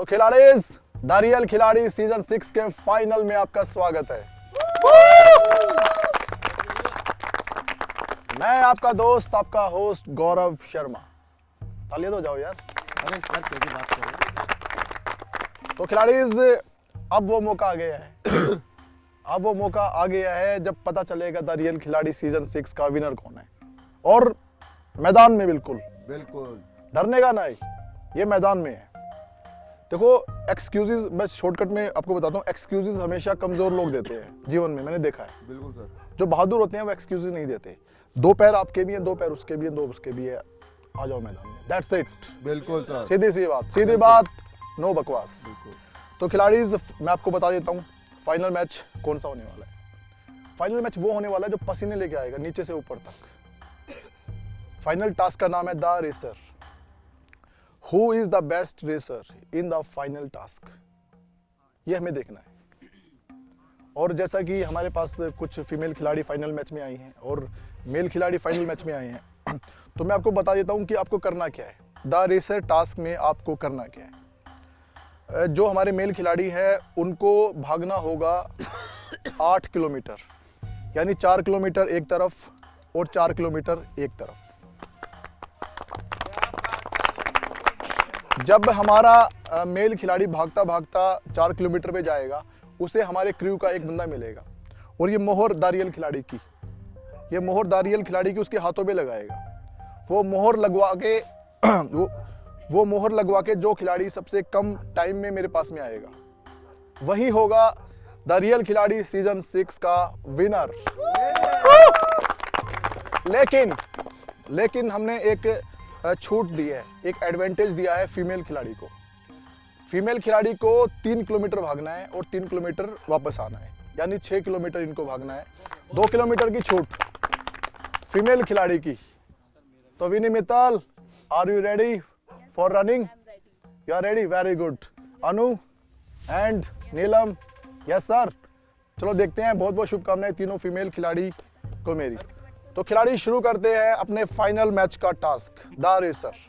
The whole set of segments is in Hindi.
खिलाड़ीज, द रियल खिलाड़ी सीजन 6 के फाइनल में आपका स्वागत है। मैं आपका दोस्त, आपका होस्ट गौरव शर्मा। तालियां तो जाओ यार। अरे सर कैसी बात कर रहे हो? तो खिलाड़ीज, अब वो मौका आ गया है अब वो मौका आ गया है जब पता चलेगा द रियल खिलाड़ी सीजन 6 का विनर कौन है। और मैदान में बिल्कुल डरने का नहीं, ये मैदान में है। देखो, एक्सक्यूजेस, बस शॉर्टकट में आपको बताता हूँ, एक्सक्यूजेस हमेशा कमजोर लोग देते हैं जीवन में, मैंने देखा है। बिल्कुल सर। जो बहादुर होते हैं वो एक्सक्यूजेस नहीं देते। दो पैर आपके भी हैं, दो पैर उसके भी हैं, दो उसके भी है, आ जाओ मैदान में, दैट्स इट। बिल्कुल सर। सीधी सी बात, सीधी बात, नो बकवास। बिल्कुल। तो खिलाड़ीज, मैं आपको बता देता हूँ फाइनल मैच कौन सा होने वाला है। फाइनल मैच वो होने वाला है जो पसीने लेके आएगा नीचे से ऊपर तक। फाइनल टास्क का नाम है the racer. Who is the best racer in the final task? ये हमें देखना है। और जैसा कि हमारे पास कुछ फीमेल खिलाड़ी फाइनल मैच में आई हैं और मेल खिलाड़ी फाइनल मैच में आए हैं, तो मैं आपको बता देता हूँ कि आपको करना क्या है। द रेसर टास्क में आपको करना क्या है। जो हमारे मेल खिलाड़ी हैं उनको भागना होगा 8 किलोमीटर, यानी 4 किलोमीटर एक तरफ और 4 किलोमीटर एक तरफ। जब हमारा मेल खिलाड़ी भागता भागता 4 किलोमीटर पे जाएगा, उसे हमारे क्रू का एक बंदा मिलेगा और ये मोहर द रियल खिलाड़ी की, ये मोहर द रियल खिलाड़ी की उसके हाथों पे लगाएगा। वो मोहर लगवा के वो मोहर लगवा के जो खिलाड़ी सबसे कम टाइम में मेरे पास में आएगा, वही होगा द रियल खिलाड़ी सीजन 6 का विनर। लेकिन हमने एक छूट दी है, एक एडवांटेज दिया है फीमेल खिलाड़ी को। फीमेल खिलाड़ी को 3 किलोमीटर भागना है और 3 किलोमीटर वापस आना है, यानी 6 किलोमीटर इनको भागना है। 2 किलोमीटर की छूट फीमेल खिलाड़ी की। तो Vinny Mittal, are you ready for running? You are ready, very good. Anu and Neelam, yes sir. चलो देखते हैं, बहुत बहुत शुभकामनाएं तीनों फीमेल खिलाड़ी को मेरी। तो खिलाड़ी शुरू करते हैं अपने फाइनल मैच का टास्क, द रेसर।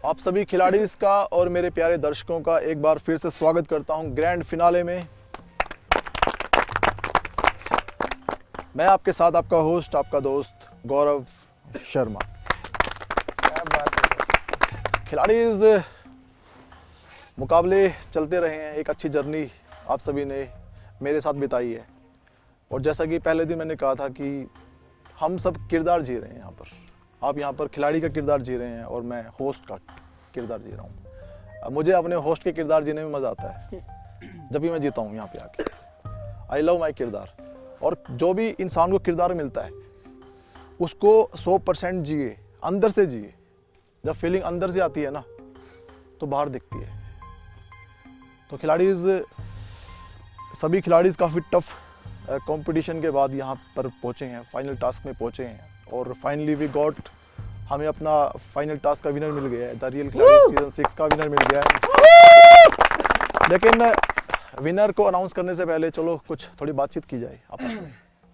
आप सभी खिलाड़ी का और मेरे प्यारे दर्शकों का एक बार फिर से स्वागत करता हूं ग्रैंड फिनाले में। मैं आपके साथ आपका होस्ट, आपका दोस्त गौरव शर्मा। क्या बात है। खिलाड़ी मुकाबले चलते रहे हैं, एक अच्छी जर्नी आप सभी ने मेरे साथ बिताई है। और जैसा कि पहले दिन मैंने कहा था कि हम सब किरदार जी रहे हैं यहाँ पर। आप यहाँ पर खिलाड़ी का किरदार जी रहे हैं और मैं होस्ट का किरदार जी रहा हूँ। अब मुझे अपने होस्ट के किरदार जीने में मज़ा आता है जब भी मैं जीता हूँ यहाँ पे आके। आई लव माई किरदार। और जो भी इंसान को किरदार मिलता है उसको 100% जिए, अंदर से जिए। जब फीलिंग अंदर से आती है ना तो बाहर दिखती है। तो खिलाड़ी, सभी खिलाड़ी काफ़ी टफ कंपटीशन के बाद यहाँ पर पहुँचे हैं, फाइनल टास्क में पहुँचे हैं। और फाइनली वी गॉट, हमें अपना फाइनल टास्क का विनर मिल गया है। द रियल खिलाड़ी सीजन 6 का विनर मिल गया है। लेकिन विनर को अनाउंस करने से पहले चलो कुछ थोड़ी बातचीत की जाए आपस में।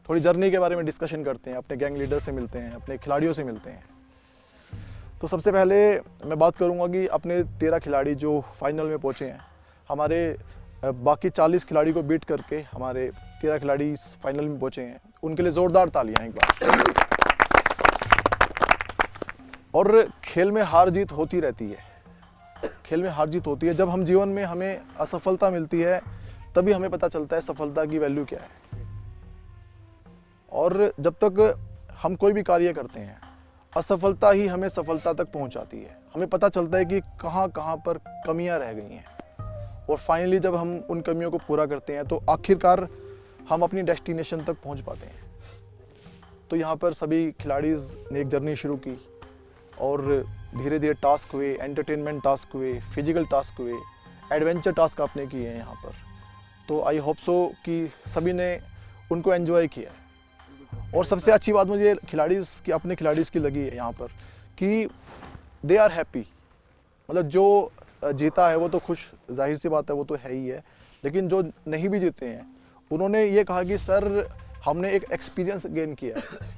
थोड़ी जर्नी के बारे में डिस्कशन करते हैं, अपने गैंग लीडर से मिलते हैं, अपने खिलाड़ियों से मिलते हैं। तो सबसे पहले मैं बात करूंगा कि अपने 13 खिलाड़ी जो फाइनल में पहुंचे हैं, हमारे बाकी 40 खिलाड़ी को बीट करके हमारे 13 खिलाड़ी फाइनल में पहुंचे हैं। उनके लिए ज़ोरदार तालियां एक बार। और खेल में हार जीत होती रहती है, खेल में हार जीत होती है। जब हम जीवन में हमें असफलता मिलती है तभी हमें पता चलता है सफलता की वैल्यू क्या है। और जब तक हम कोई भी कार्य करते हैं, असफलता ही हमें सफलता तक पहुंचाती है। हमें पता चलता है कि कहाँ कहाँ पर कमियां रह गई हैं। और फाइनली जब हम उन कमियों को पूरा करते हैं तो आखिरकार हम अपनी डेस्टिनेशन तक पहुंच पाते हैं। तो यहाँ पर सभी खिलाड़ीज़ ने एक जर्नी शुरू की और धीरे धीरे टास्क हुए, एंटरटेनमेंट टास्क हुए, फिजिकल टास्क हुए, एडवेंचर टास्क आपने किए हैं यहाँ पर। तो आई होप सो कि सभी ने उनको एंजॉय किया। और सबसे अच्छी बात मुझे खिलाड़ीज़ की, अपने खिलाड़ीज़ की लगी है यहाँ पर कि दे आर हैप्पी। मतलब जो जीता है वो तो खुश, जाहिर सी बात है, वो तो है ही है। लेकिन जो नहीं भी जीते हैं उन्होंने ये कहा कि सर हमने एक एक्सपीरियंस गेन किया है।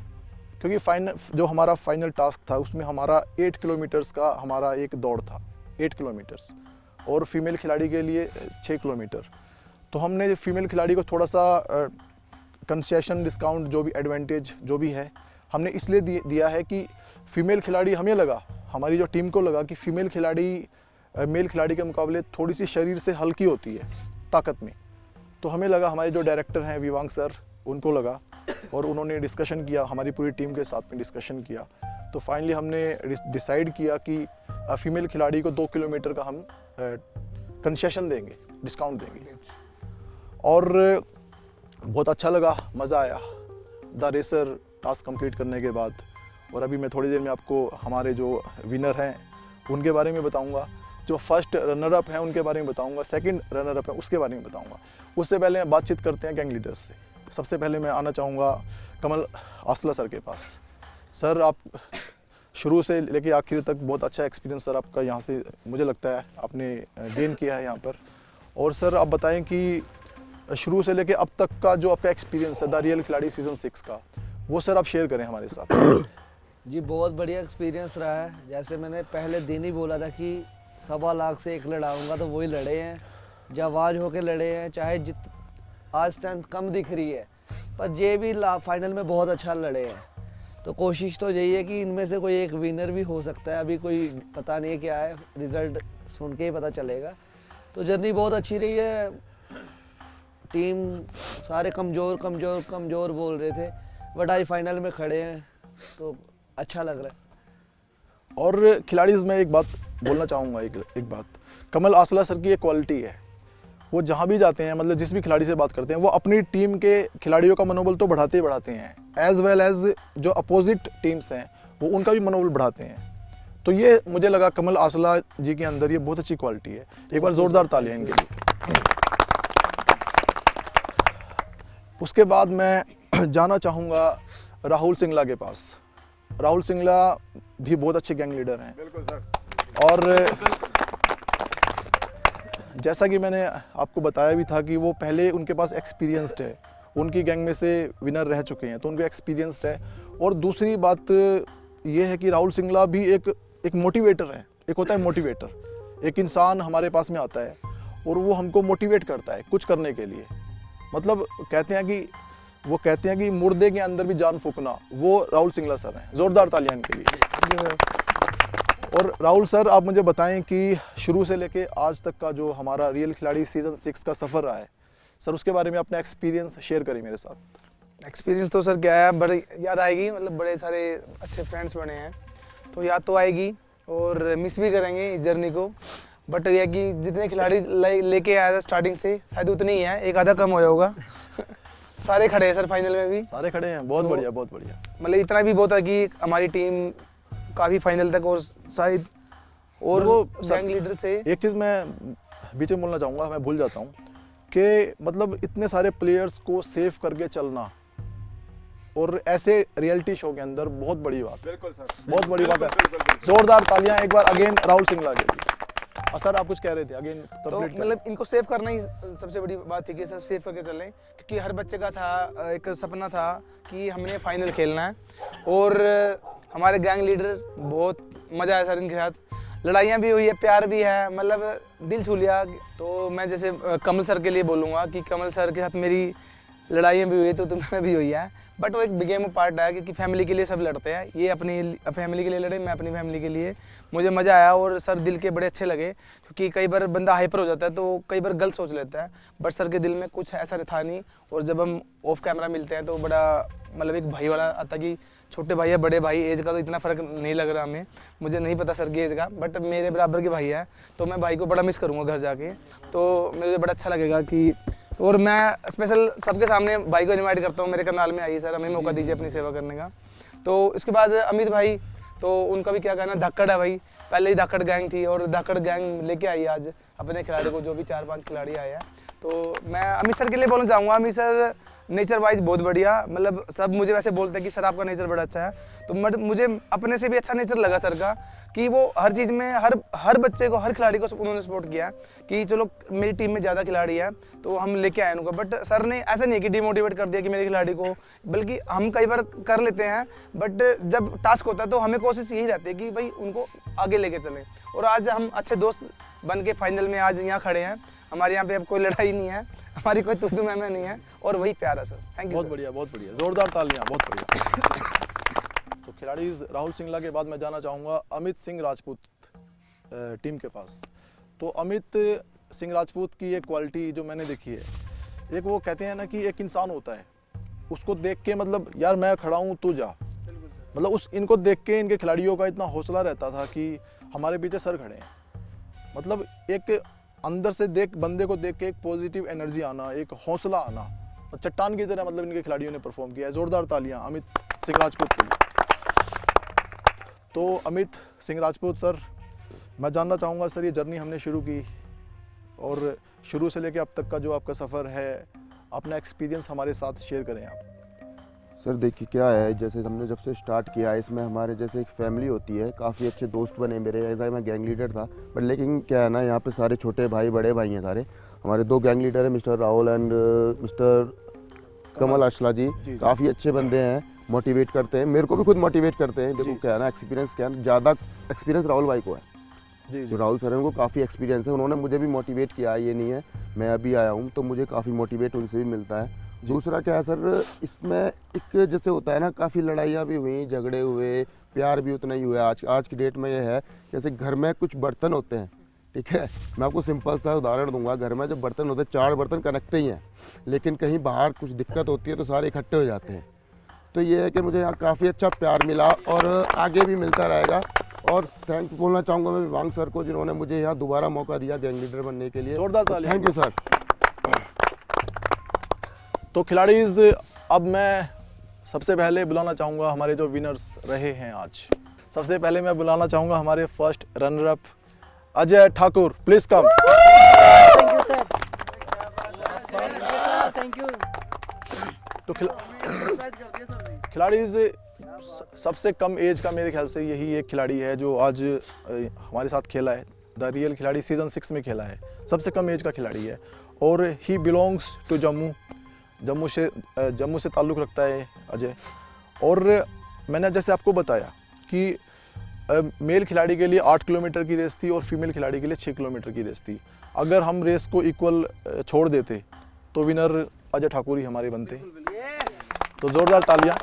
क्योंकि जो हमारा फाइनल टास्क था उसमें हमारा 8 किलोमीटर्स का हमारा एक दौड़ था, 8 किलोमीटर्स, और फीमेल खिलाड़ी के लिए 6 किलोमीटर। तो हमने फीमेल खिलाड़ी को थोड़ा सा कंसेशन, डिस्काउंट, जो भी एडवांटेज जो भी है, हमने इसलिए दिया है कि फीमेल खिलाड़ी, हमें लगा, हमारी जो टीम को लगा कि फीमेल खिलाड़ी मेल खिलाड़ी के मुकाबले थोड़ी सी शरीर से हल्की होती है ताकत में। तो हमें लगा, हमारे जो डायरेक्टर हैं विवांग सर, उनको लगा और उन्होंने डिस्कशन किया, हमारी पूरी टीम के साथ में डिस्कशन किया। तो फाइनली हमने डिसाइड किया कि फीमेल खिलाड़ी को 2 किलोमीटर का हम कंसेशन देंगे, डिस्काउंट देंगे। और बहुत अच्छा लगा, मज़ा आया द रेसर टास्क कंप्लीट करने के बाद। और अभी मैं थोड़ी देर में आपको हमारे जो विनर हैं उनके बारे में बताऊंगा, जो फर्स्ट रनर अप हैं उनके बारे में बताऊंगा, सेकंड रनर अप है उसके बारे में बताऊंगा। उससे पहले बातचीत करते हैं गैंग लीडर्स से। सबसे पहले मैं आना चाहूँगा कमल आसला सर के पास। सर, आप शुरू से लेके आखिर तक बहुत अच्छा एक्सपीरियंस सर आपका यहाँ से मुझे लगता है आपने गेन किया है यहाँ पर। और सर आप बताएं कि शुरू से लेके अब तक का जो आपका एक्सपीरियंस है द रियल खिलाड़ी सीजन 6 का, वो सर आप शेयर करें हमारे साथ। जी बहुत बढ़िया एक्सपीरियंस रहा है। जैसे मैंने पहले दिन ही बोला था कि 1.25 लाख से एक लड़ाऊंगा, तो वही लड़े हैं, जाबाज होके लड़े हैं। चाहे आज स्ट्रेंथ कम दिख रही है पर ये भी फाइनल में बहुत अच्छा लड़े हैं। तो कोशिश तो यही है कि इनमें से कोई एक विनर भी हो सकता है। अभी कोई पता नहीं है क्या है, रिजल्ट सुन के ही पता चलेगा। तो जर्नी बहुत अच्छी रही है। टीम सारे कमज़ोर कमज़ोर कमज़ोर बोल रहे थे, बट आज फाइनल में खड़े हैं तो अच्छा लग रहा है। और खिलाड़ीज़ में एक बात बोलना चाहूँगा, एक बात, कमल आसला सर की एक क्वालिटी है, वो जहाँ भी जाते हैं, मतलब जिस भी खिलाड़ी से बात करते हैं, वो अपनी टीम के खिलाड़ियों का मनोबल तो बढ़ाते ही बढ़ाते हैं, एज वेल एज जो अपोजिट टीम्स हैं वो उनका भी मनोबल बढ़ाते हैं। तो ये मुझे लगा कमल आसला जी के अंदर ये बहुत अच्छी क्वालिटी है। एक बार ज़ोरदार तालियां इनके लिए। उसके बाद मैं जाना चाहूँगा राहुल सिंगला के पास। राहुल सिंगला भी बहुत अच्छे गैंग लीडर हैं। बिल्कुल सर। और जैसा कि मैंने आपको बताया भी था कि वो पहले उनके पास एक्सपीरियंस्ड है, उनकी गैंग में से विनर रह चुके हैं, तो उनको एक्सपीरियंस्ड है। और दूसरी बात ये है कि राहुल सिंगला भी एक मोटिवेटर है, एक होता है मोटिवेटर। एक इंसान हमारे पास में आता है और वो हमको मोटिवेट करता है कुछ करने के लिए। मतलब कहते हैं कि मुर्दे के अंदर भी जान फूकना, वो राहुल सिंगला सर हैं। ज़ोरदार तालियां इनके लिए। और राहुल सर, आप मुझे बताएं कि शुरू से लेके आज तक का जो हमारा रियल खिलाड़ी सीज़न 6 का सफ़र रहा है सर, उसके बारे में अपना एक्सपीरियंस शेयर करें मेरे साथ। एक्सपीरियंस तो सर क्या है, बड़ी याद आएगी। मतलब बड़े सारे अच्छे फ्रेंड्स बने हैं तो याद तो आएगी और मिस भी करेंगे इस जर्नी को। बट यह कि जितने खिलाड़ी लेके आया था स्टार्टिंग से शायद उतने ही हैं, एक आधा कम हो होगा। सारे खड़े हैं सर फाइनल में भी। सारे खड़े हैं, बहुत बढ़िया बहुत बढ़िया। मतलब इतना भी बहुत है कि हमारी टीम काफ़ी फाइनल तक और शायद और वो गैंग लीडर से एक चीज़ मैं बीच में बोलना चाहूँगा, मैं भूल जाता हूँ कि मतलब इतने सारे प्लेयर्स को सेव करके चलना और ऐसे रियलिटी शो के अंदर बहुत बड़ी बात है। बिल्कुल सर, बहुत बड़ी बात है। जोरदार तालियां एक बार अगेन राहुल सिंगला के लिए। सर आप कुछ कह रहे थे, अगेन तो कंप्लीट मतलब इनको सेव करना ही सबसे बड़ी बात थी कि सर सेव करके चलें, क्योंकि हर बच्चे का था एक सपना था कि हमने फाइनल खेलना है। और हमारे गैंग लीडर बहुत मज़ा आया सर इनके साथ, लड़ाइयाँ भी हुई है, प्यार भी है, मतलब दिल छू लिया। तो मैं जैसे कमल सर के लिए बोलूँगा कि कमल सर के साथ मेरी लड़ाइयाँ भी हुई तो तुम्हें भी हुई है, बट वो एक गेम पार्ट है क्योंकि फैमिली के लिए सब लड़ते हैं। ये अपनी फैमिली के लिए लड़े, मैं अपनी फैमिली के लिए। मुझे मज़ा आया और सर दिल के बड़े अच्छे लगे, क्योंकि कई बार बंदा हाइपर हो जाता है तो कई बार गलत सोच लेता है, बट सर के दिल में कुछ ऐसा था नहीं। और जब हम ऑफ कैमरा मिलते हैं तो बड़ा मतलब एक भाई वाला आता कि छोटे भाई है, बड़े भाई, एज का तो इतना फ़र्क नहीं लग रहा हमें, मुझे नहीं पता सर की एज का, बट मेरे बराबर के भाई है तो मैं भाई को बड़ा मिस करूँगा घर जाके। तो मुझे बड़ा अच्छा लगेगा कि, और मैं स्पेशल सबके सामने भाई को इनवाइट करता हूँ, मेरे करनाल में आइए सर, हमें मौका दीजिए अपनी सेवा करने का। तो इसके बाद अमित भाई, तो उनका भी क्या कहना, धाकड़ है भाई, पहले ही धाकड़ गैंग थी और धाकड़ गैंग लेके आई आज अपने खिलाड़ी को, जो भी 4-5 खिलाड़ी आए हैं। तो मैं अमित सर के लिए बोलना चाहूँगा, अमित सर नेचर वाइज बहुत बढ़िया, मतलब सब मुझे वैसे बोलते हैं कि सर आपका नेचर बड़ा अच्छा है, तो मुझे अपने से भी अच्छा नेचर लगा सर का, कि वो हर चीज़ में हर बच्चे को, हर खिलाड़ी को उन्होंने सपोर्ट किया कि चलो मेरी टीम में ज़्यादा खिलाड़ी है तो हम लेके आए उनको। बट सर ने ऐसा नहीं कि डिमोटिवेट कर दिया कि मेरे खिलाड़ी को, बल्कि हम कई बार कर लेते हैं, बट जब टास्क होता है तो हमें कोशिश यही रहती है कि भाई उनको आगे लेके चलें। और आज हम अच्छे दोस्त बन के फाइनल में आज यहाँ खड़े हैं। हमारे यहाँ पे अब कोई लड़ाई नहीं है, हमारी कोई तू मैं नहीं है, और वही प्यार है सर। Thank you. बहुत बढ़िया बहुत बढ़िया, जोरदार तालियां, बहुत बढ़िया। तो खिलाड़ी राहुल सिंगला के बाद मैं जाना चाहूँगा अमित सिंह राजपूत टीम के पास। तो अमित सिंह राजपूत की एक क्वालिटी जो मैंने देखी है, एक वो कहते हैं ना कि एक इंसान होता है, उसको देख के मतलब यार मैं खड़ा हूँ तू जा, मतलब इनको देख के इनके खिलाड़ियों का इतना हौसला रहता था कि हमारे पीछे सर खड़े हैं। मतलब एक अंदर से बंदे को देख के एक पॉजिटिव एनर्जी आना, एक हौसला आना, चट्टान की तरह मतलब इनके खिलाड़ियों ने परफॉर्म किया है। जोरदार तालियां अमित सिंह राजपूत के लिए। तो अमित सिंह राजपूत सर, मैं जानना चाहूँगा सर, ये जर्नी हमने शुरू की और शुरू से लेकर अब तक का जो आपका सफ़र है, अपना एक्सपीरियंस हमारे साथ शेयर करें आप। सर देखिए क्या है, जैसे हमने जब से स्टार्ट किया इसमें हमारे जैसे एक फैमिली होती है, काफ़ी अच्छे दोस्त बने मेरे। ऐसा मैं गैंग लीडर था, बट लेकिन क्या है ना, यहाँ पे सारे छोटे भाई बड़े भाई हैं सारे। हमारे 2 गैंग लीडर हैं, मिस्टर राहुल एंड मिस्टर कमल अशला जी। काफ़ी अच्छे बंदे हैं, मोटिवेट करते हैं, मेरे को भी खुद मोटिवेट करते हैं। देखो क्या है ना, एक्सपीरियंस क्या है, ज़्यादा एक्सपीरियंस राहुल भाई को है। तो राहुल सर को काफ़ी एक्सपीरियंस है, उन्होंने मुझे भी मोटिवेट किया, ये नहीं है मैं अभी आया हूँ तो मुझे काफ़ी मोटिवेट उनसे भी मिलता है। दूसरा क्या है सर, इसमें एक जैसे होता है ना, काफ़ी लड़ाइयाँ भी हुई, झगड़े हुए, प्यार भी उतना ही हुआ। आज की डेट में ये है, जैसे घर में कुछ बर्तन होते हैं, ठीक है, मैं आपको सिंपल सा उदाहरण दूंगा। घर में जो बर्तन होते हैं, 4 बर्तन कनेक्टे ही हैं, लेकिन कहीं बाहर कुछ दिक्कत होती है तो सारे इकट्ठे हो जाते हैं। तो ये है कि मुझे यहाँ काफ़ी अच्छा प्यार मिला और आगे भी मिलता रहेगा। और थैंक बोलना चाहूँगा मैं विवांग सर को, जिन्होंने मुझे यहाँ दोबारा मौका दिया गैंग लीडर बनने के लिए। जोरदार तालियां। Thank you sir. तो खिलाड़ीज, अब मैं सबसे पहले बुलाना चाहूँगा हमारे जो विनर्स रहे हैं आज। सबसे पहले मैं बुलाना चाहूँगा हमारे first runner up Ajay Thakur, please come. Thank you sir, thank you. तो खिलाड़ीज, सबसे कम एज का मेरे ख्याल से यही एक खिलाड़ी है जो आज हमारे साथ खेला है, द रियल खिलाड़ी सीज़न 6 में खेला है, सबसे कम एज का खिलाड़ी है। और ही बिलोंग्स टू जम्मू से ताल्लुक़ रखता है अजय। और मैंने जैसे आपको बताया कि मेल खिलाड़ी के लिए 8 किलोमीटर की रेस थी और फीमेल खिलाड़ी के लिए 6 किलोमीटर की रेस थी। अगर हम रेस को इक्वल छोड़ देते तो विनर अजय ठाकुर ही हमारे बनते। तो ज़ोरदार तालियां।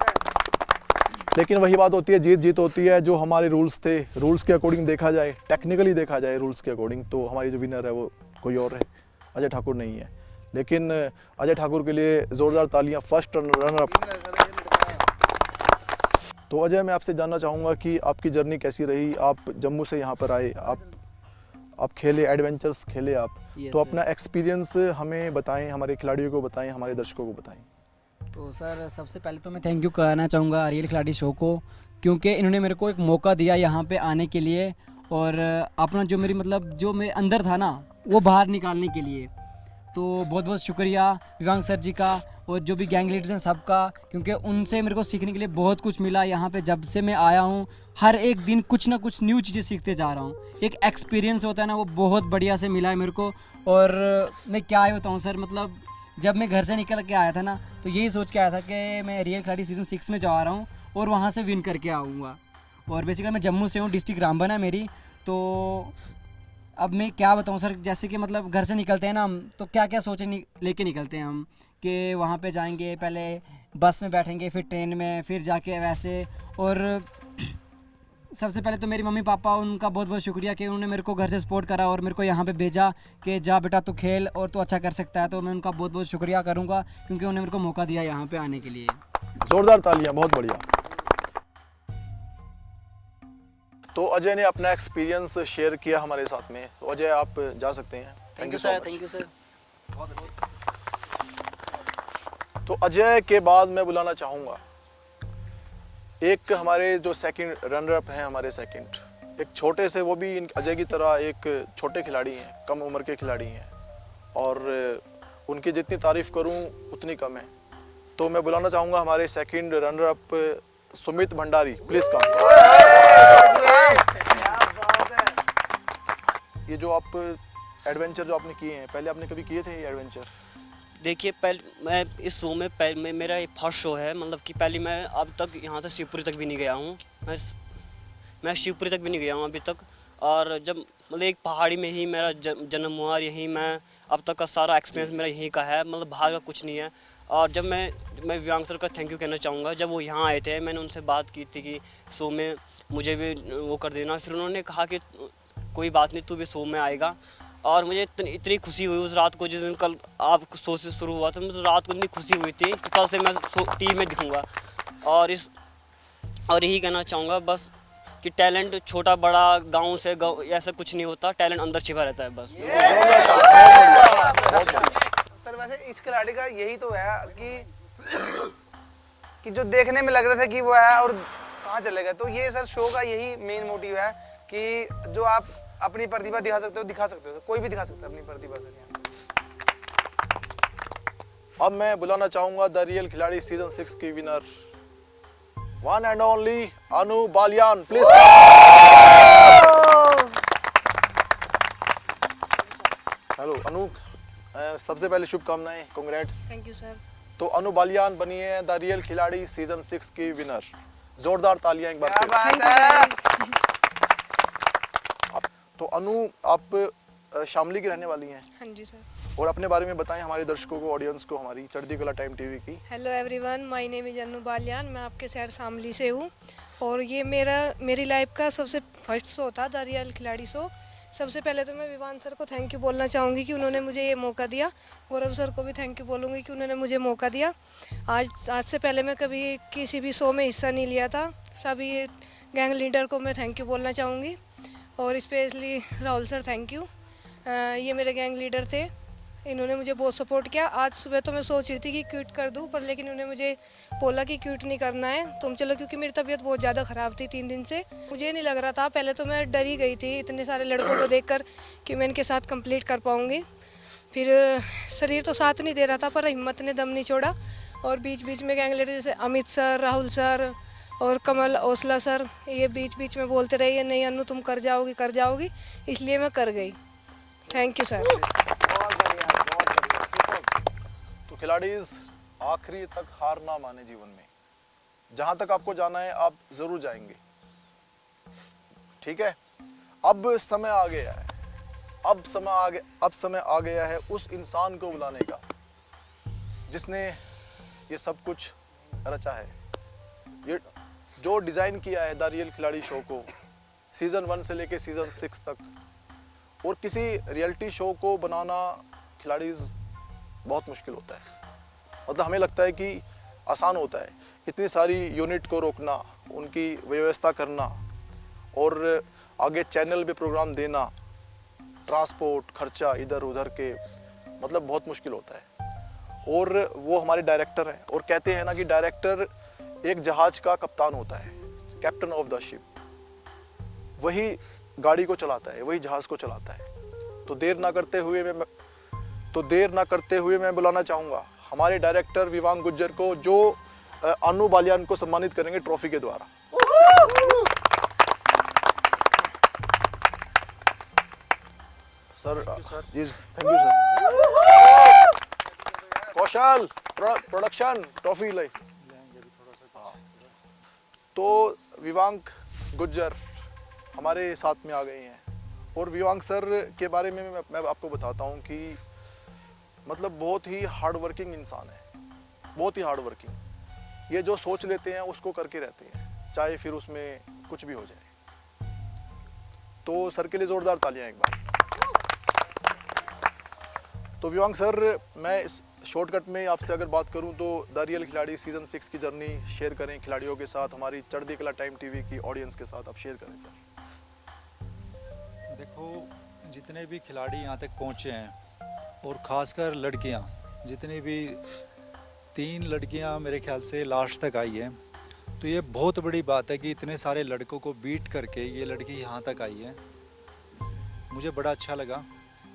लेकिन वही बात होती है, जीत जीत होती है। जो हमारे रूल्स थे, रूल्स के अकॉर्डिंग देखा जाए, टेक्निकली देखा जाए रूल्स के अकॉर्डिंग, तो हमारी जो विनर है वो कोई और है, अजय ठाकुर नहीं है। लेकिन अजय ठाकुर के लिए ज़ोरदार तालियां। First runner up. तो अजय, मैं आपसे जानना चाहूँगा कि आपकी जर्नी कैसी रही? आप जम्मू से यहाँ पर आए, आप खेले, एडवेंचर्स खेले आप, तो अपना एक्सपीरियंस हमें बताएं, हमारे खिलाड़ियों को बताएं, हमारे दर्शकों को बताएं। तो सर सबसे पहले तो मैं थैंक यू कहना चाहूँगा रियल खिलाड़ी शो को, क्योंकि इन्होंने मेरे को एक मौका दिया यहाँ पे आने के लिए और अपना जो मेरी मतलब जो मेरे अंदर था ना वो बाहर निकालने के लिए। तो बहुत बहुत शुक्रिया विवांग सर जी का और जो भी गैंग लीडर्स हैं सबका, क्योंकि उनसे मेरे को सीखने के लिए बहुत कुछ मिला। यहाँ पे जब से मैं आया हूँ हर एक दिन कुछ ना कुछ न्यू चीज़ें सीखते जा रहा हूँ। एक एक्सपीरियंस होता है ना, वो बहुत बढ़िया से मिला है मेरे को। और मैं क्या ही बताऊँ सर, मतलब जब मैं घर से निकल के आया था ना तो यही सोच के आया था कि मैं रियल खिलाड़ी सीज़न 6 में जा रहा हूँ और वहाँ से विन करके आऊँगा। और बेसिकली मैं जम्मू से हूँ, डिस्ट्रिक्ट रामबन है मेरी। तो अब मैं क्या बताऊँ सर, जैसे कि मतलब घर से निकलते हैं ना हम, तो क्या क्या सोचे लेके निकलते हैं हम कि वहाँ पे जाएंगे, पहले बस में बैठेंगे, फिर ट्रेन में, फिर जाके वैसे। और सबसे पहले तो मेरी मम्मी पापा, उनका बहुत बहुत शुक्रिया कि उन्होंने मेरे को घर से सपोर्ट करा और मेरे को यहाँ पे भेजा कि जा बेटा तू खेल और तू अच्छा कर सकता है। तो मैं उनका बहुत बहुत शुक्रिया करूँगा क्योंकि उन्होंने मेरे को मौका दिया यहाँ पे आने के लिए। जोरदार तालियां, बहुत बढ़िया। तो अजय ने अपना एक्सपीरियंस शेयर किया हमारे साथ में। तो अजय, आप जा सकते हैं। Thank you sir, thank you sir. तो अजय के बाद मैं बुलाना चाहूँगा एक हमारे जो सेकंड रनर अप हैं, हमारे सेकंड, एक छोटे से, वो भी अजय की तरह एक छोटे खिलाड़ी हैं, कम उम्र के खिलाड़ी हैं, और उनकी जितनी तारीफ करूं उतनी कम है। तो मैं बुलाना चाहूँगा हमारे second runner up Sumit Bhandari, please come. ये जो आप एडवेंचर जो आपने किए हैं, पहले आपने कभी किए थे ये एडवेंचर? देखिए, पहले मैं इस शो में मेरा ये फर्स्ट शो है। मतलब कि पहले मैं अब तक यहाँ से शिवपुरी तक भी नहीं गया हूँ। मैं शिवपुरी तक भी नहीं गया हूँ अभी तक। और जब मतलब एक पहाड़ी में ही मेरा जन्म हुआ, यहीं मैं अब तक का सारा एक्सपीरियंस मेरा यहीं का है, मतलब बाहर का कुछ नहीं है। और जब मैं विवांग सर का थैंक यू कहना चाहूँगा। जब वो यहाँ आए थे, मैंने उनसे बात की थी कि शो में मुझे भी वो कर देना। फिर उन्होंने कहा कि कोई बात नहीं, तू भी शो में आएगा। और मुझे इतनी खुशी हुई उस रात को, जिस दिन कल आप शो से शुरू हुआ था, मुझे रात को इतनी खुशी हुई थी कि कल से मैं टीवी में दिखूंगा। और यही कहना चाहूँगा बस कि टैलेंट छोटा बड़ा, गांव से गांव ऐसा कुछ नहीं होता, टैलेंट अंदर छिपा रहता है बस। सर वैसे इस खिलाड़ी का यही तो है कि जो देखने में लग रहा था कि वो है और कहाँ चले गए। तो ये सर शो का यही मेन मोटिव है कि जो आप अपनी प्रतिभा दिखा सकते हो, कोई भी दिखा सकता है अपनी प्रतिभा सर। अब मैं बुलाना चाहूंगा द रियल खिलाड़ी सीजन 6 की winner, one and only Anu Baliyan, please. Hello Anu, सबसे पहले शुभकामनाएं, कांग्रेट्स। Thank you sir. तो अनु बालियान बनी है द रियल खिलाड़ी सीजन 6 की विनर। जोरदार तालियां एक बार क्या फिर। बात है। तो अनु, आप शामली की रहने वाली हैं, हाँ जी सर। और अपने बारे में बताएं हमारे दर्शकों को, ऑडियंस को, हमारी चढ़ती कला टाइम टीवी की। Hello everyone, my name is Anu Baliyan. मैं आपके शहर शामली से हूँ और ये मेरी लाइफ का सबसे फर्स्ट शो था, द रियल खिलाड़ी शो। सबसे पहले तो मैं विवान सर को थैंक यू बोलना चाहूँगी कि उन्होंने मुझे ये मौका दिया। गौरव सर को भी थैंक यू बोलूँगी कि उन्होंने मुझे मौका दिया। आज से पहले मैं कभी किसी भी शो में हिस्सा नहीं लिया था। सभी गैंग लीडर को मैं थैंक यू बोलना चाहूँगी और specially Rahul sir, thank you. ये मेरे गैंग लीडर थे, इन्होंने मुझे बहुत सपोर्ट किया। आज सुबह तो मैं सोच रही थी कि क्विट कर दूं, पर लेकिन उन्होंने मुझे बोला कि क्विट नहीं करना है, तुम चलो, क्योंकि मेरी तबीयत बहुत ज़्यादा ख़राब थी 3 दिन से। मुझे नहीं लग रहा था, पहले तो मैं डर ही गई थी इतने सारे लड़कों को देखकर कि मैं इनके साथ कंप्लीट कर पाऊँगी। फिर शरीर तो साथ नहीं दे रहा था, पर हिम्मत ने दम नहीं छोड़ा। और बीच बीच में गैंग लीडर जैसे अमित सर, राहुल सर और कमल ओसला सर, ये बीच बीच में बोलते रहिए, नहीं अनु तुम कर जाओगी, इसलिए मैं कर गई। Thank you sir. तो खिलाड़ीज, आखिरी तक हार ना माने जीवन में, जहां तक आपको जाना है आप जरूर जाएंगे। ठीक है, अब समय आ गया है, अब समय आ गया है उस इंसान को बुलाने का जिसने ये सब कुछ रचा है, ये जो डिज़ाइन किया है द रियल खिलाड़ी शो को सीज़न 1 से लेके सीज़न 6 तक। और किसी रियलिटी शो को बनाना खिलाड़ीज़ बहुत मुश्किल होता है, मतलब हमें लगता है कि आसान होता है, इतनी सारी यूनिट को रोकना, उनकी व्यवस्था करना और आगे चैनल पे प्रोग्राम देना, ट्रांसपोर्ट खर्चा इधर उधर के, मतलब बहुत मुश्किल होता है। और वो हमारे डायरेक्टर हैं, और कहते हैं ना कि डायरेक्टर एक जहाज का कप्तान होता है, कैप्टन ऑफ द शिप, वही गाड़ी को चलाता है, वही जहाज को चलाता है। तो देर ना करते हुए मैं बुलाना चाहूँगा हमारे डायरेक्टर विवांग गुज्जर को, जो अनु बालियान को सम्मानित करेंगे ट्रॉफी के द्वारा। Sir ji, thank you sir. Kaushal production trophy ले। तो विवांग गुज्जर हमारे साथ में आ गए हैं, और विवांग सर के बारे में मैं आपको बताता हूँ कि मतलब बहुत ही हार्ड वर्किंग इंसान है, बहुत ही हार्ड वर्किंग। ये जो सोच लेते हैं उसको करके रहते हैं, चाहे फिर उसमें कुछ भी हो जाए। तो सर के लिए ज़ोरदार तालियां एक बार। तो विवांग सर, मैं इस शॉर्टकट में आपसे अगर बात करूं तो द रियल खिलाड़ी सीज़न 6 की जर्नी शेयर करें खिलाड़ियों के साथ, हमारी चढ़ती कला टाइम टीवी की ऑडियंस के साथ आप शेयर करें सर। देखो, जितने भी खिलाड़ी यहाँ तक पहुँचे हैं और ख़ासकर लड़कियाँ, जितनी भी 3 लड़कियाँ मेरे ख्याल से लास्ट तक आई हैं, तो ये बहुत बड़ी बात है कि इतने सारे लड़कों को बीट करके ये लड़की यहाँ तक आई है। मुझे बड़ा अच्छा लगा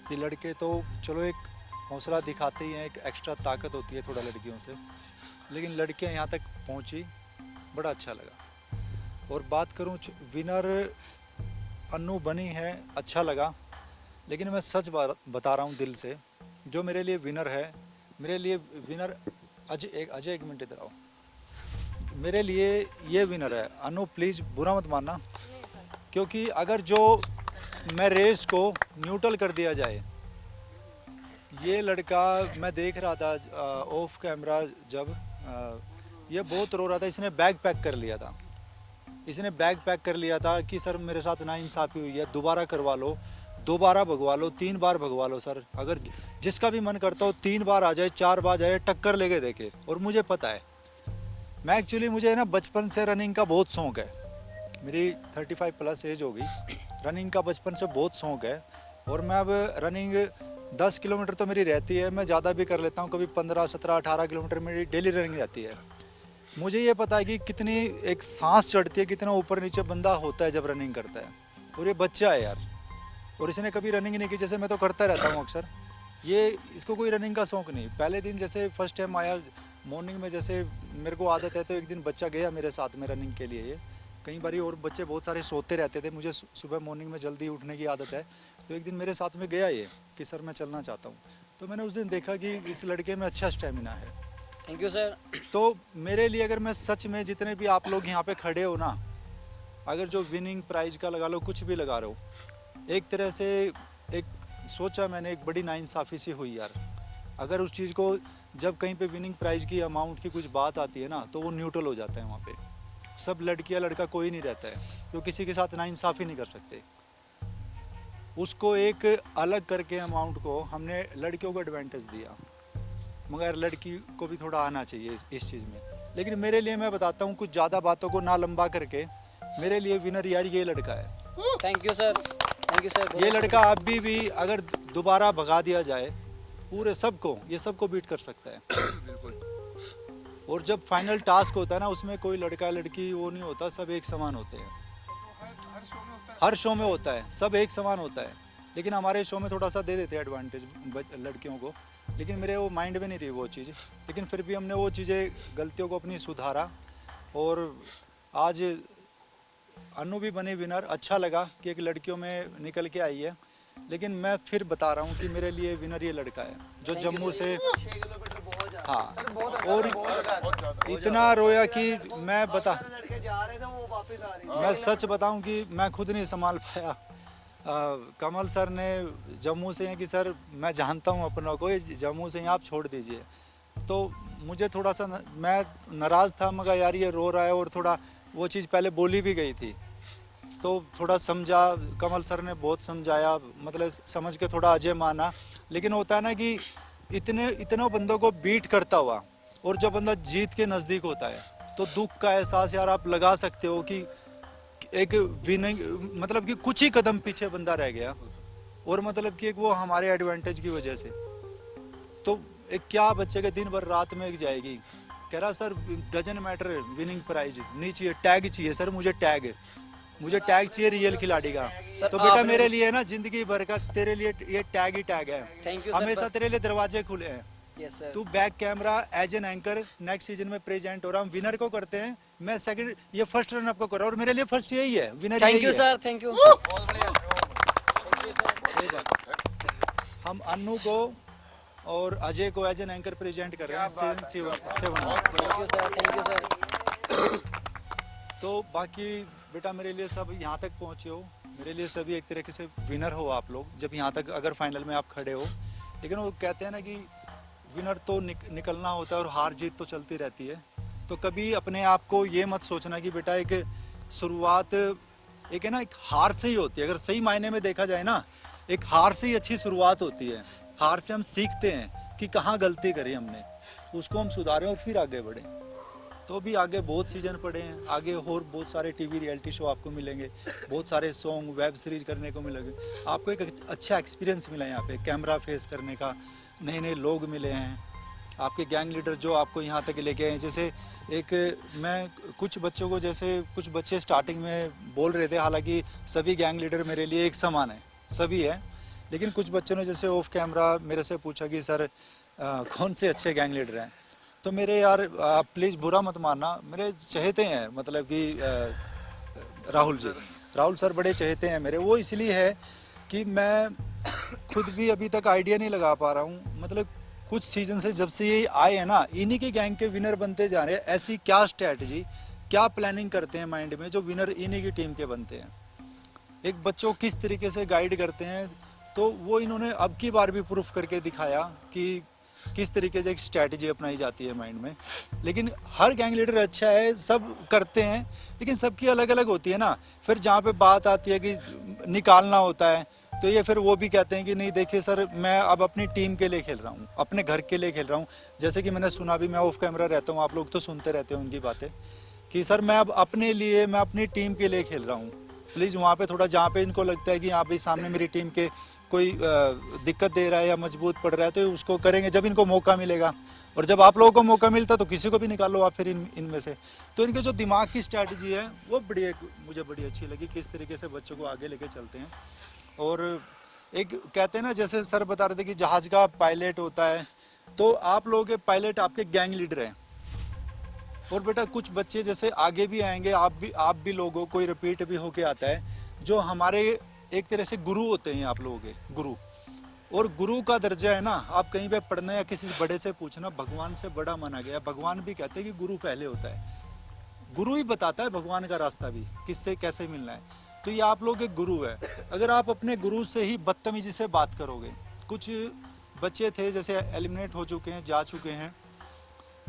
कि लड़के तो चलो एक हौसला दिखाते ही हैं, एक एक्स्ट्रा ताकत होती है थोड़ा लड़कियों से, लेकिन लड़कियाँ यहाँ तक पहुँची, बड़ा अच्छा लगा। और बात करूँ विनर अन्नू बनी है, अच्छा लगा, लेकिन मैं सच बता रहा हूँ दिल से, जो मेरे लिए विनर है, मेरे लिए विनर अजय एक मिनट इधर आओ, मेरे लिए ये विनर है। अनु प्लीज़ बुरा मत मानना, क्योंकि अगर जो मैं रेस को न्यूट्रल कर दिया जाए, ये लड़का मैं देख रहा था ऑफ कैमरा, जब ये बहुत रो रहा था, इसने बैग पैक कर लिया था, इसने बैग पैक कर लिया था कि सर मेरे साथ नाइंसाफ़ी हुई है, दोबारा करवा लो, दोबारा भगवा लो, 3 बार भगवा लो सर, अगर जिसका भी मन करता हो 3 बार आ जाए, 4 बार आ जाए, टक्कर लेके देखे। और मुझे पता है, मैं एक्चुअली मुझे ना बचपन से रनिंग का बहुत शौक़ है, मेरी 35 प्लस एज हो गई, रनिंग का बचपन से बहुत शौक़ है। और मैं अब रनिंग 10 किलोमीटर तो मेरी रहती है, मैं ज़्यादा भी कर लेता हूँ, कभी 15, 17, 18 किलोमीटर मेरी डेली रनिंग रहती है। मुझे ये पता है कि कितनी एक सांस चढ़ती है, कितना ऊपर नीचे बंदा होता है जब रनिंग करता है। और ये बच्चा है यार, और इसने कभी रनिंग नहीं की, जैसे मैं तो करता रहता हूँ अक्सर, ये इसको कोई रनिंग का शौक़ नहीं। पहले दिन जैसे फर्स्ट टाइम आया मॉर्निंग में, जैसे मेरे को आदत है, तो एक दिन बच्चा गया मेरे साथ में रनिंग के लिए। ये कई बार और बच्चे बहुत सारे सोते रहते थे, मुझे सुबह मॉर्निंग में जल्दी उठने की आदत है, तो एक दिन मेरे साथ में गया ये कि सर मैं चलना चाहता हूँ। तो मैंने उस दिन देखा कि इस लड़के में अच्छा स्टेमिना है। Thank you sir. तो मेरे लिए, अगर मैं सच में, जितने भी आप लोग यहाँ पे खड़े हो ना, अगर जो विनिंग प्राइज का लगा लो, कुछ भी लगा रहे हो, एक तरह से एक सोचा मैंने, एक बड़ी नाइंसाफ़ी सी हुई यार। अगर उस चीज़ को, जब कहीं पे विनिंग प्राइज की अमाउंट की कुछ बात आती है ना, तो वो न्यूट्रल हो जाता है वहाँ पे, सब लड़कियाँ लड़का कोई नहीं रहता है, तो किसी के साथ नाइंसाफ़ी नहीं कर सकते। उसको एक अलग करके अमाउंट को हमने लड़कियों को एडवांटेज दिया, मगर लड़की को भी थोड़ा आना चाहिए इस चीज़ में। लेकिन मेरे लिए, मैं बताता हूँ, कुछ ज़्यादा बातों को ना लंबा करके, मेरे लिए विनर यार ये लड़का है। Thank you sir, thank you sir. ये लड़का अभी भी अगर दोबारा भगा दिया जाए, पूरे सबको, ये सबको बीट कर सकता है। और जब फाइनल टास्क होता है ना, उसमें कोई लड़का लड़की वो नहीं होता, सब एक समान होते हैं। हर शो में होता है, सब एक समान होता है, लेकिन हमारे शो में थोड़ा सा दे देते हैं एडवांटेज लड़कियों को, लेकिन मेरे वो माइंड में नहीं रही वो चीज़। लेकिन फिर भी हमने वो चीज़ें, गलतियों को अपनी सुधारा, और आज अनु भी बनी विनर। अच्छा लगा कि एक लड़कियों में निकल के आई है, लेकिन मैं फिर बता रहा हूँ कि मेरे लिए विनर ये लड़का है, जो जम्मू से। हाँ, और इतना रोया कि मैं बता लड़के जा रहे थे वो वापस आ रहे मैं सच बताऊं कि मैं खुद नहीं संभाल पाया। कमल सर ने जम्मू से हैं कि सर मैं जानता हूं अपनों को, ये जम्मू से हैं, आप छोड़ दीजिए। तो मुझे थोड़ा सा मैं नाराज़ था, मगर यार ये रो रहा है, और थोड़ा वो चीज़ पहले बोली भी गई थी तो थोड़ा समझा, कमल सर ने बहुत समझाया, मतलब समझ के थोड़ा अजय माना। लेकिन होता है ना कि इतने बंदों को बीट करता हुआ और जब बंदा जीत के नज़दीक होता है तो दुख का एहसास यार आप लगा सकते हो कि एक विनिंग, मतलब कि कुछ ही कदम पीछे बंदा रह गया, और मतलब कि एक वो हमारे एडवांटेज की वजह से। तो एक क्या बच्चे के दिन भर रात में एक जाएगी, कह रहा sir doesn't matter winning prize नहीं चाहिए, टैग चाहिए सर, मुझे टैग चाहिए रियल खिलाड़ी का। तो बेटा मेरे लिए ना जिंदगी भर का तेरे लिए ये टैग ही टैग है। Thank you, sir, हमेशा बस- तेरे लिए दरवाजे खुले हैं। Yes sir. तू back camera as an anchor next season में प्रेजेंट हो रहा हूँ। विनर को करते हैं, मैं सेकंड, ये फर्स्ट रन अप को कर रहा हूँ, और मेरे लिए फर्स्ट यही है, विनर थैंक यही यू है। Sir, thank you. हम अन्नू को और अजय को एज एन एंकर प्रेजेंट कर रहे हैं सीजन 7 में। Thank you sir, thank you sir. तो बाकी बेटा मेरे लिए सब यहाँ तक पहुँचे हो, मेरे लिए सभी एक तरीके से विनर हो आप लोग, जब यहाँ तक अगर फाइनल में आप खड़े हो। लेकिन वो कहते हैं ना कि विनर तो निकलना होता है और हार जीत तो चलती रहती है। तो कभी अपने आप को ये मत सोचना कि बेटा एक शुरुआत एक है ना, एक हार से ही होती है। अगर सही मायने में देखा जाए ना, एक हार से ही अच्छी शुरुआत होती है। हार से हम सीखते हैं कि कहाँ गलती करी हमने, उसको हम सुधारें और फिर आगे बढ़ें। तो भी आगे बहुत सीजन पड़े हैं, आगे और बहुत सारे टीवी रियलिटी शो आपको मिलेंगे, बहुत सारे सॉन्ग वेब सीरीज करने को मिलेंगे। आपको एक अच्छा एक्सपीरियंस मिला है यहाँ पे कैमरा फेस करने का, नए नए लोग मिले हैं, आपके गैंग लीडर जो आपको यहाँ तक लेके आए। जैसे एक मैं कुछ बच्चों को, जैसे कुछ बच्चे स्टार्टिंग में बोल रहे थे, हालांकि सभी गैंग लीडर मेरे लिए एक समान है, सभी है, लेकिन कुछ बच्चों ने जैसे ऑफ कैमरा मेरे से पूछा कि सर कौन से अच्छे गैंग लीडर हैं। तो मेरे यार आप प्लीज़ बुरा मत मानना, मेरे चहेते हैं, मतलब कि राहुल सर बड़े चहेते हैं मेरे। वो इसलिए है कि मैं खुद भी अभी तक आइडिया नहीं लगा पा रहा हूँ, मतलब कुछ सीजन से जब से ये आए हैं ना, इन्हीं के गैंग के विनर बनते जा रहे हैं। ऐसी क्या स्ट्रैटेजी, क्या प्लानिंग करते हैं माइंड में, जो विनर इन्हीं की टीम के बनते हैं। एक बच्चों को किस तरीके से गाइड करते हैं, तो वो इन्होंने अब की बार भी प्रूफ करके दिखाया कि किस तरीके से एक स्ट्रैटेजी अपनाई जाती है माइंड में। लेकिन हर गैंग लीडर अच्छा है, सब करते हैं, लेकिन सबकी अलग अलग होती है ना। फिर जहाँ पे बात आती है कि निकालना होता है, तो ये फिर वो भी कहते हैं कि नहीं देखिए सर, मैं अब अपनी टीम के लिए खेल रहा हूँ, अपने घर के लिए खेल रहा हूँ। जैसे कि मैंने सुना भी, मैं ऑफ कैमरा रहता हूँ, आप लोग तो सुनते रहते हो उनकी बातें, कि सर मैं अब अपने लिए, मैं अपनी टीम के लिए खेल रहा हूँ। प्लीज़ वहाँ पे थोड़ा, जहाँ पे इनको लगता है कि यहाँ पे सामने मेरी टीम के कोई दिक्कत दे रहा है या मजबूत पड़ रहा है, तो उसको करेंगे जब इनको मौका मिलेगा। और जब आप लोगों को मौका मिलता तो किसी को भी निकालो आप फिर इनमें से। तो इनके जो दिमाग की स्ट्रैटेजी है वो मुझे बड़ी अच्छी लगी, किस तरीके से बच्चों को आगे लेके चलते हैं। और एक कहते हैं ना, जैसे सर बता रहे थे कि जहाज का पायलट होता है, तो आप लोगों के पायलट आपके गैंग लीडर हैं। और बेटा कुछ बच्चे जैसे आगे भी आएंगे, आप भी लोगों, कोई रिपीट भी होके आता है, जो हमारे एक तरह से गुरु होते हैं, आप लोगों के गुरु। और गुरु का दर्जा है ना, आप कहीं पे पढ़ना या किसी बड़े से पूछना, भगवान से बड़ा माना गया। भगवान भी कहते हैं कि गुरु पहले होता है, गुरु ही बताता है भगवान का रास्ता भी, किससे कैसे मिलना है। तो ये आप लोग के गुरु है। अगर आप अपने गुरु से ही बदतमीजी से बात करोगे, कुछ बच्चे थे जैसे एलिमिनेट हो चुके हैं, जा चुके हैं,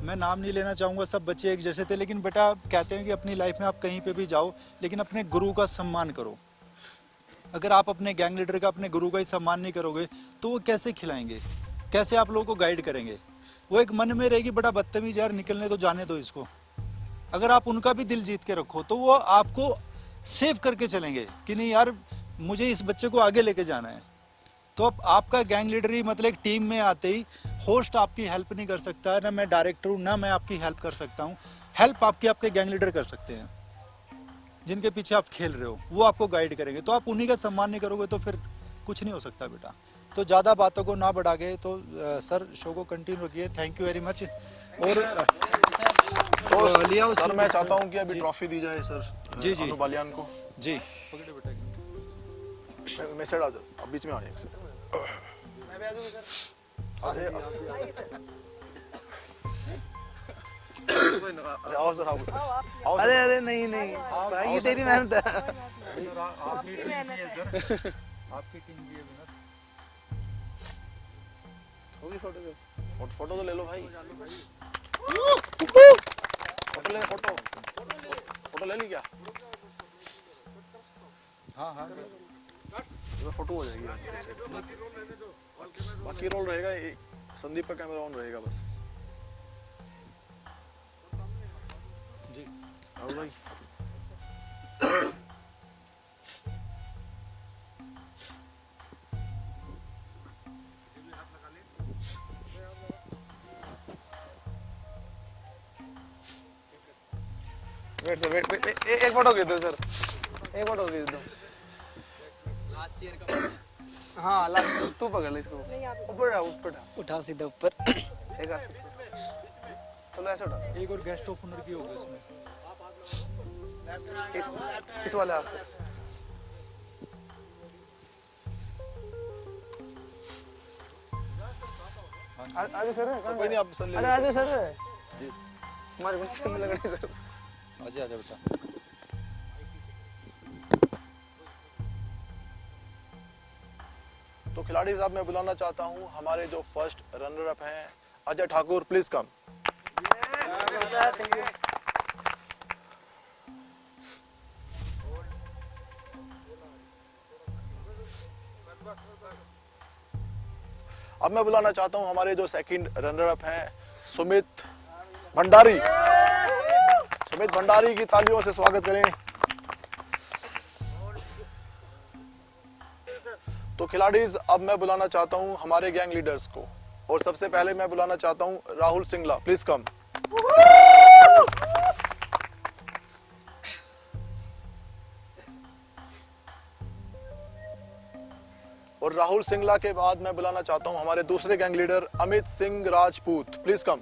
मैं नाम नहीं लेना चाहूँगा, सब बच्चे एक जैसे थे, लेकिन बेटा कहते हैं कि अपनी लाइफ में आप कहीं पे भी जाओ, लेकिन अपने गुरु का सम्मान करो। अगर आप अपने गैंग लीडर का, अपने गुरु का ही सम्मान नहीं करोगे, तो वो कैसे खिलाएंगे, कैसे आप लोगों को गाइड करेंगे। वो एक मन में रहेगी, बड़ा बदतमीज यार, निकलने दो, जाने दो इसको। अगर आप उनका भी दिल जीत के रखो, तो वो आपको सेव करके चलेंगे कि नहीं यार, मुझे इस बच्चे को आगे लेके जाना है। तो अब आपका गैंग लीडर ही, मतलब एक टीम में आते ही होस्ट आपकी हेल्प नहीं कर सकता है, ना मैं डायरेक्टर हूँ, ना मैं आपकी हेल्प कर सकता हूँ। हेल्प आपके गैंग लीडर कर सकते हैं, जिनके पीछे आप खेल रहे हो, वो आपको गाइड करेंगे। तो आप उन्हीं का सम्मान नहीं करोगे तो फिर कुछ नहीं हो सकता बेटा। तो ज़्यादा बातों को ना बढ़ा के, तो सर शो को कंटिन्यू रखिए। Thank you very much. और तो लिया सर मैं चाहता हूँ कि अभी ट्रॉफी दी जाए सर जी जी अनु बालियान को। जी मैं साइड आ जाओ, अब बीच में आ एक से अरे आओ सर, आओ आओ अरे सर। अरे नहीं नहीं भाई, ये तेरी मेहनत है। आपकी टीम की है सर, आपकी टीम की है विनर। होगी फोटो, फोटो तो ले लो भाई। फोटो ले, फोटो फोटो ले ली क्या? हाँ हाँ तो फोटो हो जाएगी। बाकी रोल रहेगा संदीप का कैमरा ऑन रहेगा बस। जी। राहुल भाई वेट सर, वेट वेट, एक फोटो खींच दो सर, एक फोटो खींच दो। हाँ लास्ट, तू पकड़ ले इसको, ऊपर ऊपर उठा सीधा ऊपर। एक हाथ से। चलो ऐसे उठा, एक और गेस्ट ओपनर की होगी इसमें। इस वाले हाथ से। आगे सर, कोई नहीं, आप सर ले अरे लो। आगे सर, हमारे को लग रही है सर। आजा आजा बेटा। तो खिलाड़ी साहब मैं बुलाना चाहता हूं हमारे जो फर्स्ट रनर अप हैं अजय ठाकुर, प्लीज कम। अब मैं बुलाना चाहता हूं हमारे जो सेकंड रनर अप हैं सुमित भंडारी। सुमित भंडारी की तालियों से स्वागत करें। तो खिलाड़ी अब मैं बुलाना चाहता हूं हमारे गैंग लीडर्स को, और सबसे पहले मैं बुलाना चाहता हूं राहुल सिंगला, प्लीज कम। और राहुल सिंगला के बाद मैं बुलाना चाहता हूं हमारे दूसरे gang leader Amit Singh Rajput, please come.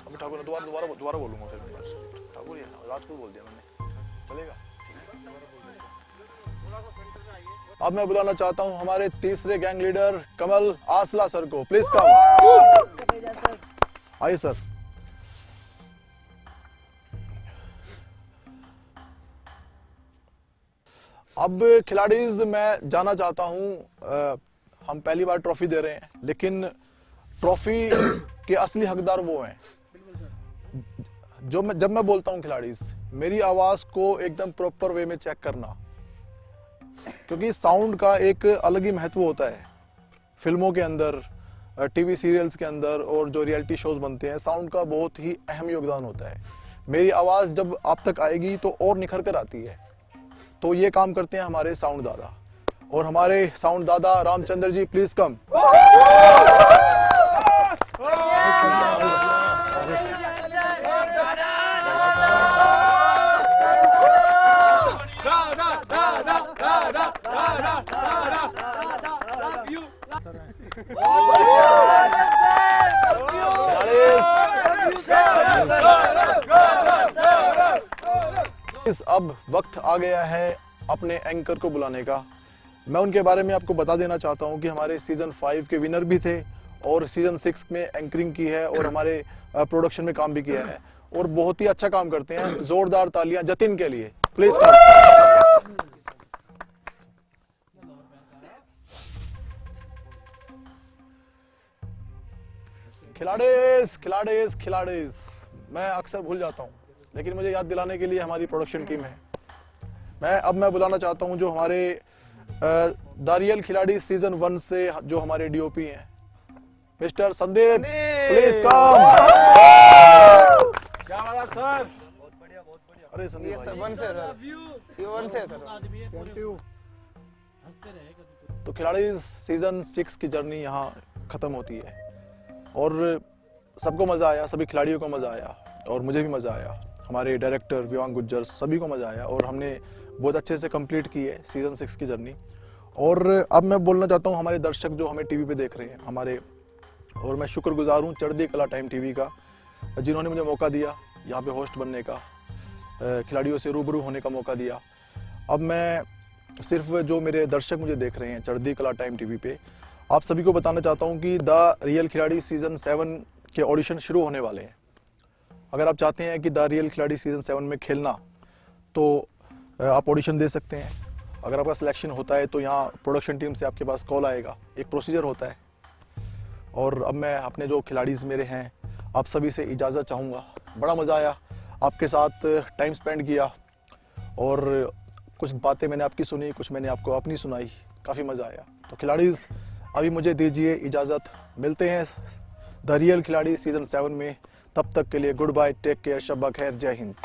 Amit Thakur ने दोबारा बोलूंगा फिर मैं। ठाकुर ही है ना, राजपूत बोल दिया मैंने, चलेगा। अब मैं बुलाना चाहता हूं हमारे तीसरे गैंग लीडर कमल आसला सर को, प्लीज कम। आइए सर। अब खिलाड़ीज मैं जाना चाहता हूं, हम पहली बार ट्रॉफी दे रहे हैं, लेकिन ट्रॉफी के असली हकदार वो हैं जब मैं बोलता हूं खिलाड़ीज, मेरी आवाज को एकदम प्रॉपर वे में चेक करना, क्योंकि साउंड का एक अलग ही महत्व होता है। फिल्मों के अंदर, टीवी सीरियल्स के अंदर और जो रियलिटी शोज बनते हैं, साउंड का बहुत ही अहम योगदान होता है। मेरी आवाज जब आप तक आएगी तो और निखर कर आती है। तो ये काम करते हैं हमारे साउंड दादा, और हमारे साउंड दादा रामचंद्र जी, प्लीज कम। अब वक्त आ गया है अपने एंकर को बुलाने का। मैं उनके बारे में आपको बता देना चाहता हूं कि हमारे सीजन 5 के विनर भी थे, और सीजन 6 में एंकरिंग की है, और हमारे प्रोडक्शन में काम भी किया है, और बहुत ही अच्छा काम करते हैं। जोरदार तालियां जतिन के लिए, प्लीज। खिलाड़ीज मैं अक्सर भूल जाता हूं, लेकिन मुझे याद दिलाने के लिए हमारी प्रोडक्शन टीम है। मैं बुलाना चाहता हूं जो हमारे दारियल खिलाड़ी सीजन 1 से जो हमारे डीओपी हैं, मिस्टर संदीप, प्लीज कम। क्या बात है सर? अरे संदीप ये भाई। सर 1 से सर, ये 1 से है सर। तो खिलाड़ी सीजन 6 की जर्नी यहाँ खत्म होती है, और सबको मजा आया, सभी खिलाड़ियों को मजा आया, और मुझे भी मजा आया, हमारे डायरेक्टर विवांग गुज्जर सभी को मजा आया, और हमने बहुत अच्छे से कंप्लीट की है सीजन 6 की जर्नी। और अब मैं बोलना चाहता हूँ हमारे दर्शक जो हमें टीवी पे देख रहे हैं हमारे, और मैं शुक्रगुजार हूँ चढ़ती कला टाइम टीवी का, जिन्होंने मुझे मौका दिया यहाँ पे होस्ट बनने का, खिलाड़ियों से रूबरू होने का मौका दिया। अब मैं सिर्फ जो मेरे दर्शक मुझे देख रहे हैं चढ़ती कला टाइम टीवी पे, आप सभी को बताना चाहता हूं कि द रियल खिलाड़ी सीज़न 7 के ऑडिशन शुरू होने वाले हैं। अगर आप चाहते हैं कि द रियल खिलाड़ी सीज़न 7 में खेलना तो आप ऑडिशन दे सकते हैं। अगर आपका सिलेक्शन होता है तो यहाँ प्रोडक्शन टीम से आपके पास कॉल आएगा, एक प्रोसीजर होता है। और अब मैं अपने जो खिलाड़ीज़ मेरे हैं आप सभी से इजाज़त चाहूँगा। बड़ा मज़ा आया, आपके साथ टाइम स्पेंड किया और कुछ बातें मैंने आपकी सुनी, कुछ मैंने आपको अपनी सुनाई, काफ़ी मज़ा आया। तो खिलाड़ीज़ अभी मुझे दीजिए इजाज़त, मिलते हैं द रियल खिलाड़ी सीज़न 7 में। तब तक के लिए गुड बाय, टेक केयर, शब्बा खैर, जय हिंद।